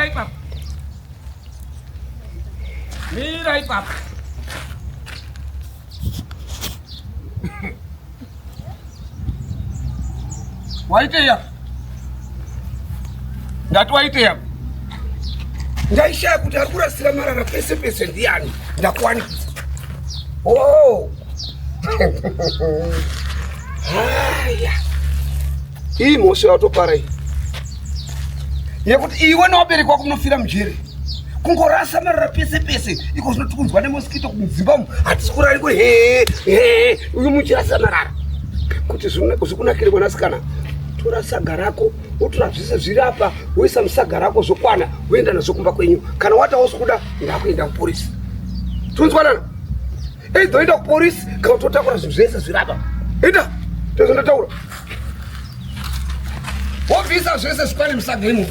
ipapo. Mira ipapo. Waiteya. Ndati waiteya. Ndaishaya kuti ari kurasira marara pese pese ndiani ndakuwanikisa. Oh. Haya. Hii mosho yatopara hii. Yekuti iwe nawaberekwa kunofira mjere. Kungorasa marara pese pese. Iko zvinotukunzwa nemoskito kumdzimba hatisi kurari kuri uyu muchirasa marara. Kuti zvikunakire mwanasikana. Tora saga rako, utora zvese zviri apa, woisa musaga rako zvokwana, woenda nazvo kumba kwenyu. Kana watawo sokuda ndakuenda kupolisi. Tunzwanana? Ndoenda kupolisi kana totakura zvinhu zvese zviri apa. Enda, ndozondotaura. Wobvisa zvese zvipane musaga imo.